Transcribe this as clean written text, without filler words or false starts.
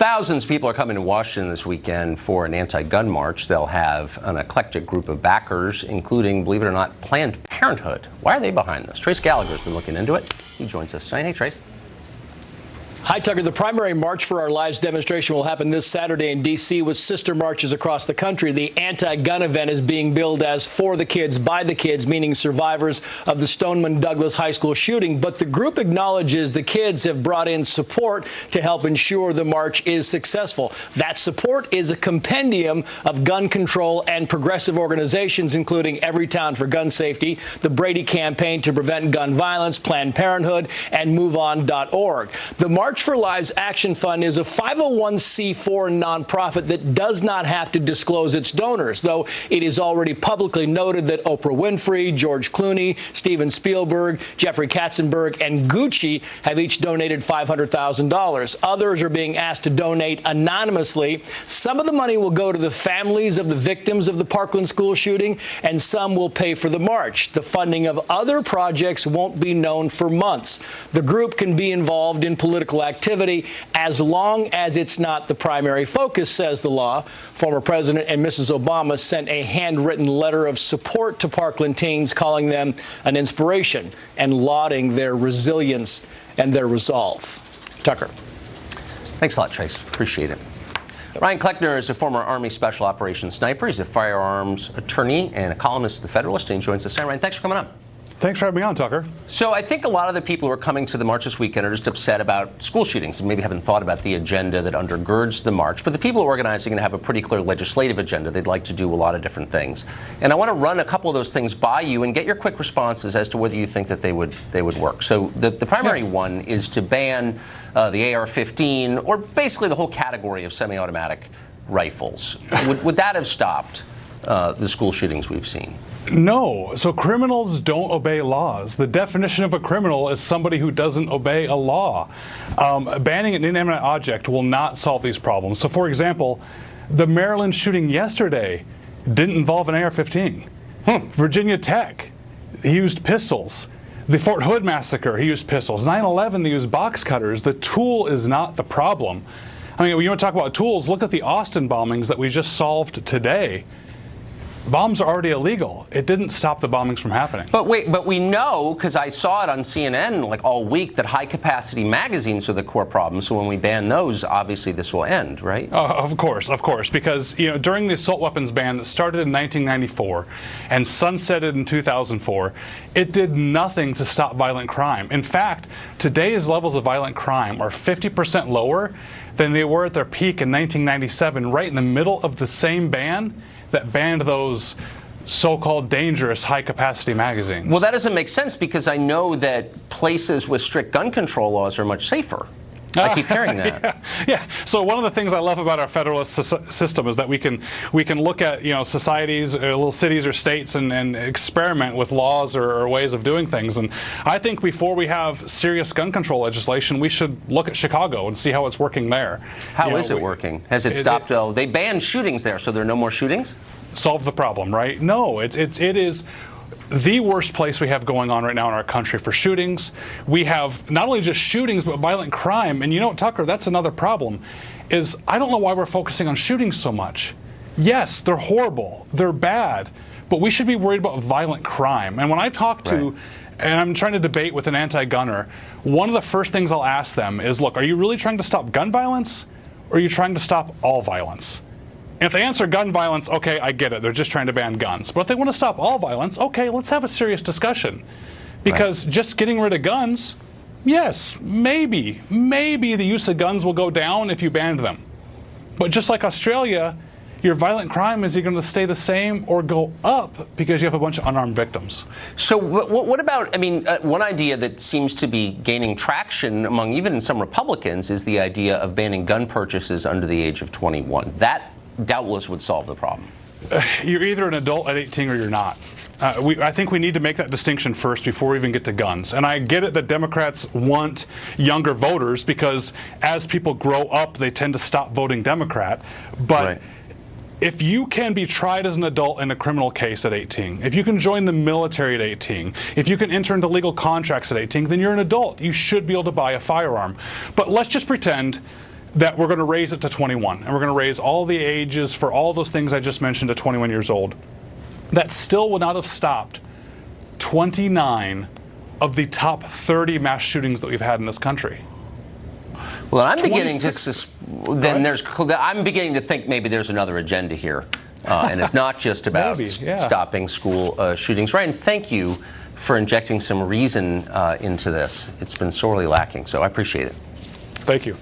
Thousands of people are coming to Washington this weekend for an anti-gun march. They'll have an eclectic group of backers, including, believe it or not, Planned Parenthood. Why are they behind this? Trace Gallagher's been looking into it. He joins us tonight. Hey, Trace. Hi, Tucker. The primary March for Our Lives demonstration will happen this Saturday in D.C. with sister marches across the country. The anti-gun event is being billed as for the kids, by the kids, meaning survivors of the Stoneman Douglas High School shooting. But the group acknowledges the kids have brought in support to help ensure the march is successful. That support is a compendium of gun control and progressive organizations, including Everytown for Gun Safety, the Brady Campaign to Prevent Gun Violence, Planned Parenthood, and MoveOn.org. The March for Lives Action Fund is a 501c4 nonprofit that does not have to disclose its donors, though it is already publicly noted that Oprah Winfrey, George Clooney, Steven Spielberg, Jeffrey Katzenberg, and Gucci have each donated $500,000. Others are being asked to donate anonymously. Some of the money will go to the families of the victims of the Parkland school shooting, and some will pay for the march. The funding of other projects won't be known for months. The group can be involved in political activity as long as it's not the primary focus, says the law. Former President and Mrs. Obama sent a handwritten letter of support to Parkland teens, calling them an inspiration and lauding their resilience and their resolve. Tucker. Thanks a lot, Trace. Appreciate it. Ryan Kleckner is a former Army Special Operations sniper. He's a firearms attorney and a columnist at The Federalist, and he joins us. Ryan, thanks for coming on. Thanks for having me on, Tucker. So I think a lot of the people who are coming to the march this weekend are just upset about school shootings and maybe haven't thought about the agenda that undergirds the march. But the people organizing have a pretty clear legislative agenda. They'd like to do a lot of different things. And I want to run a couple of those things by you and get your quick responses as to whether you think that they would work. So the primary one is to ban the AR-15, or basically the whole category of semi-automatic rifles. Would that have stopped the school shootings we've seen? No. So criminals don't obey laws. The definition of a criminal is somebody who doesn't obey a law. Banning an inanimate object will not solve these problems. So, for example, the Maryland shooting yesterday didn't involve an AR-15. Virginia Tech, he used pistols. The Fort Hood massacre, he used pistols. 9/11, they used box cutters. The tool is not the problem. I mean, when you want to talk about tools, look at the Austin bombings that we just solved today. Bombs are already illegal. It didn't stop the bombings from happening. But wait, but we know, because I saw it on CNN like all week, that high-capacity magazines are the core problem. So when we ban those, obviously this will end, right? Of course, because during the assault weapons ban that started in 1994 and sunsetted in 2004, it did nothing to stop violent crime. In fact, today's levels of violent crime are 50% lower than they were at their peak in 1997, right in the middle of the same ban that banned those so-called dangerous high-capacity magazines. Well, that doesn't make sense, because I know that places with strict gun control laws are much safer. I keep hearing that. Yeah. So one of the things I love about our federalist system is that we can look at societies, little cities or states, and experiment with laws or ways of doing things. And I think before we have serious gun control legislation, we should look at Chicago and see how it's working there. How is it working? Has it stopped? They banned shootings there, so there are no more shootings? Solve the problem, right? No, it is the worst place we have going on right now in our country for shootings. We have not only just shootings, but violent crime. And Tucker, that's another problem, is I don't know why we're focusing on shootings so much. Yes, they're horrible, they're bad, but we should be worried about violent crime. And when I talk to, and I'm trying to debate with an anti-gunner, one of the first things I'll ask them is, look, are you really trying to stop gun violence, or are you trying to stop all violence? And if they answer gun violence, okay, I get it. They're just trying to ban guns. But if they want to stop all violence, okay, let's have a serious discussion. Because just getting rid of guns, yes, maybe the use of guns will go down if you banned them. But just like Australia, your violent crime is either going to stay the same or go up because you have a bunch of unarmed victims. So what about, one idea that seems to be gaining traction among even some Republicans is the idea of banning gun purchases under the age of 21. That doubtless would solve the problem. You're either an adult at 18 or you're not. I think we need to make that distinction first before we even get to guns. And I get it that Democrats want younger voters because as people grow up, they tend to stop voting Democrat. But if you can be tried as an adult in a criminal case at 18, if you can join the military at 18, if you can enter into legal contracts at 18, then you're an adult. You should be able to buy a firearm. But let's just pretend that we're going to raise it to 21, and we're going to raise all the ages for all those things I just mentioned to 21 years old. That still would not have stopped 29 of the top 30 mass shootings that we've had in this country. Well, I'm beginning I'm beginning to think maybe there's another agenda here, and it's not just about stopping school shootings. Right, and thank you for injecting some reason into this. It's been sorely lacking, so I appreciate it. Thank you.